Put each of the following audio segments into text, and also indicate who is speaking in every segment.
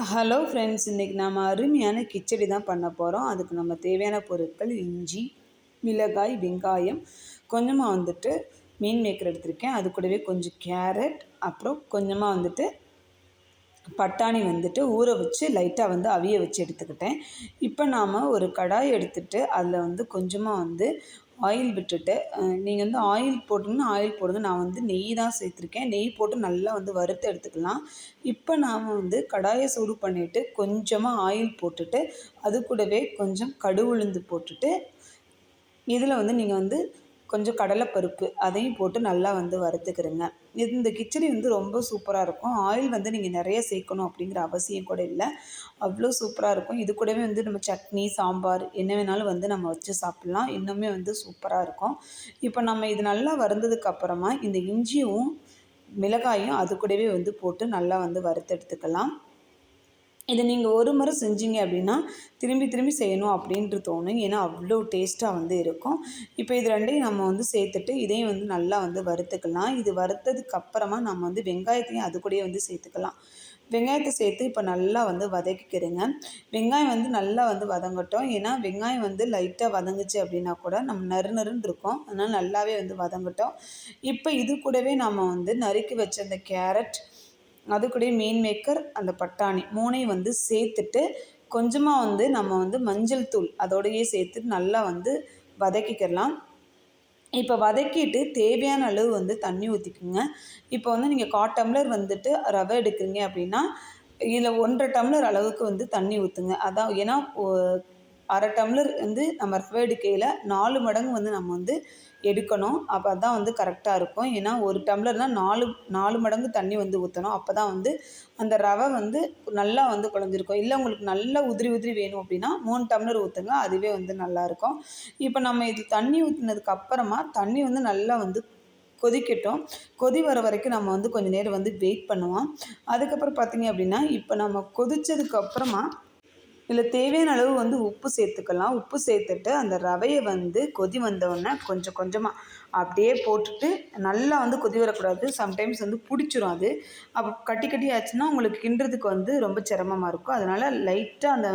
Speaker 1: Hello friends, இன்றைக்கி நம்ம அருமையான கிச்சடி தான் பண்ண போகிறோம். அதுக்கு நம்ம தேவையான பொருட்கள் இஞ்சி, மிளகாய், வெங்காயம், கொஞ்சமாக மீன் மேக்கர் எடுத்திருக்கேன். அது கூடவே கொஞ்சம் கேரட், அப்புறம் கொஞ்சமாக பட்டாணி ஊற வச்சு லைட்டாக அவிய வச்சு எடுத்துக்கிட்டேன். இப்போ நாம் ஒரு கடாய் எடுத்துகிட்டு அதில் கொஞ்சமாக ஆயில் விட்டுட்டு, நீங்கள் ஆயில் போட்டிங்கன்னா ஆயில் போடுங்க. நான் நெய் தான் சேர்த்துருக்கேன். நெய் போட்டு நல்லா வறுத்து எடுத்துக்கலாம். இப்போ நாம் கடாயை சூடு பண்ணிவிட்டு கொஞ்சமாக ஆயில் போட்டுட்டு, அது கூடவே கொஞ்சம் கடுகு உளுந்து போட்டுட்டு, இதில் நீங்கள் கொஞ்சம் கடலைப்பருப்பு அதையும் போட்டு நல்லா வறுத்துக்கிறேங்க. இந்த கிச்சடி ரொம்ப சூப்பராக இருக்கும். ஆயில் நீங்கள் நிறைய சேர்க்கணும் அப்படிங்கிற அவசியம் கூட இல்லை. அவ்வளோ சூப்பராக இருக்கும். இது கூடவே நம்ம சட்னி, சாம்பார் என்ன வேணாலும் நம்ம வச்சு சாப்பிட்லாம். இன்னுமே சூப்பராக இருக்கும். இப்போ நம்ம இது நல்லா வறுந்ததுக்கப்புறமா இந்த இஞ்சியும் மிளகாயும் அது கூடவே போட்டு நல்லா வறுத்து எடுத்துக்கலாம். இதை நீங்கள் ஒரு முறை செஞ்சீங்க அப்படின்னா திரும்பி திரும்பி செய்யணும் அப்படின்ட்டு தோணும். ஏன்னா அவ்வளோ டேஸ்ட்டாக இருக்கும். இப்போ இது ரெண்டையும் நம்ம சேர்த்துட்டு இதையும் நல்லா வறுத்துக்கலாம். இது வறுத்ததுக்கப்புறமா நம்ம வெங்காயத்தையும் அது கூடயே சேர்த்துக்கலாம். வெங்காயத்தை சேர்த்து இப்போ நல்லா வதக்கிக்கிறேங்க. வெங்காயம் நல்லா வதங்கட்டும். ஏன்னா வெங்காயம் லைட்டாக வதங்குச்சு அப்படின்னா கூட நம்ம நறுநறுன்னு இருக்கும். அதனால் நல்லாவே வதங்கட்டும். இப்போ இது கூடவே நம்ம நறுக்கி வச்ச அந்த கேரட், அது கூடவே மீன் மேக்கர், அந்த பட்டாணி மூணையும் சேர்த்துட்டு கொஞ்சமாக நம்ம மஞ்சள் தூள் அதோடையே சேர்த்து நல்லா வதக்கிக்கலாம். இப்போ வதக்கிட்டு தேவையான அளவு தண்ணி ஊற்றிக்குங்க. இப்போ நீங்கள் 1/4 டம்ளர் ரவை எடுக்கிறீங்க அப்படின்னா இதில் 1/2 டம்ளர் அளவுக்கு தண்ணி ஊற்றுங்க. அதான் ஏன்னா 1/2 டம்ளர் நம்ம ரவை எடுக்கையில் 4 மடங்கு நம்ம எடுக்கணும். அப்போ அதான் கரெக்டாக இருக்கும். ஏன்னா 1 டம்ளர்னால் 4 மடங்கு தண்ணி ஊற்றணும். அப்போ தான் அந்த ரவை நல்லா குழஞ்சிருக்கும். இல்லை உங்களுக்கு நல்லா உதிரி உதிரி வேணும் அப்படின்னா 3 டம்ளர் ஊற்றுங்க. அதுவே நல்லாயிருக்கும். இப்போ நம்ம இது தண்ணி ஊற்றினதுக்கப்புறமா தண்ணி நல்லா கொதிக்கட்டும். கொதி வர வரைக்கும் நம்ம கொஞ்சம் நேரம் வெயிட் பண்ணுவோம். அதுக்கப்புறம் பார்த்திங்க அப்படின்னா இப்போ நம்ம கொதித்ததுக்கப்புறமா இதில் தேவையான அளவு உப்பு சேர்த்துக்கலாம். உப்பு சேர்த்துட்டு அந்த ரவையை கொதி வந்தோடனே கொஞ்சம் கொஞ்சமாக அப்படியே போட்டுட்டு நல்லா கொதி வரக்கூடாது. சம்டைம்ஸ் பிடிச்சிரும் அது. அப்போ கட்டி கட்டி ஆச்சுன்னா உங்களுக்கு கிண்டுறதுக்கு ரொம்ப சிரமமாக இருக்கும். அதனால் லைட்டாக அந்த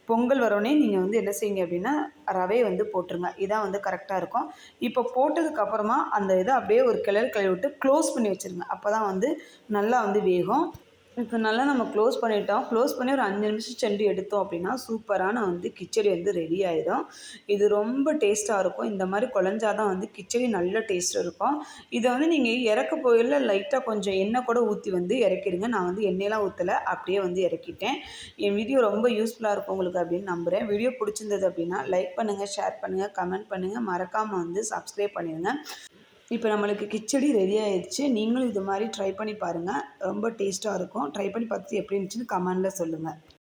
Speaker 1: பொங்கல் வரோடனே நீங்கள் என்ன செய்யுங்க அப்படின்னா ரவையை போட்டுருங்க. இதான் கரெக்டாக இருக்கும். இப்போ போட்டதுக்கப்புறமா அந்த இதை அப்படியே ஒரு கிளறி விட்டு க்ளோஸ் பண்ணி வச்சுருங்க. அப்போ தான் நல்லா வேகும். இப்போ நல்லா நம்ம க்ளோஸ் பண்ணிட்டோம். க்ளோஸ் பண்ணி ஒரு 5 நிமிஷம் சென்று எடுத்தோம் அப்படின்னா சூப்பரான கிச்சடி ரெடி ஆயிடும். இது ரொம்ப டேஸ்ட்டாக இருக்கும். இந்த மாதிரி குழஞ்சாதான் கிச்சடி நல்ல டேஸ்ட் இருக்கும். இதை நீங்கள் இறக்க போயில லைட்டாக கொஞ்சம் எண்ணெய் கூட ஊற்றி இறக்கிடுங்க. நான் எண்ணெயெலாம் ஊற்றலை, அப்படியே இறக்கிட்டேன். என் வீடியோ ரொம்ப யூஸ்ஃபுல்லாக இருக்கும் உங்களுக்கு அப்படின்னு நம்புகிறேன். வீடியோ பிடிச்சிருந்தது அப்படின்னா லைக் பண்ணுங்கள், ஷேர் பண்ணுங்கள், கமெண்ட் பண்ணுங்கள், மறக்காமல் சப்ஸ்கிரைப் பண்ணிடுங்க. இப்போ நம்மளுக்கு கிச்சடி ரெடி ஆயிடுச்சு. நீங்களும் இது மாதிரி ட்ரை பண்ணி பாருங்கள். ரொம்ப டேஸ்ட்டாக இருக்கும். ட்ரை பண்ணி பார்த்துட்டு எப்படி இருந்துச்சுன்னு கமெண்டில் சொல்லுங்கள்.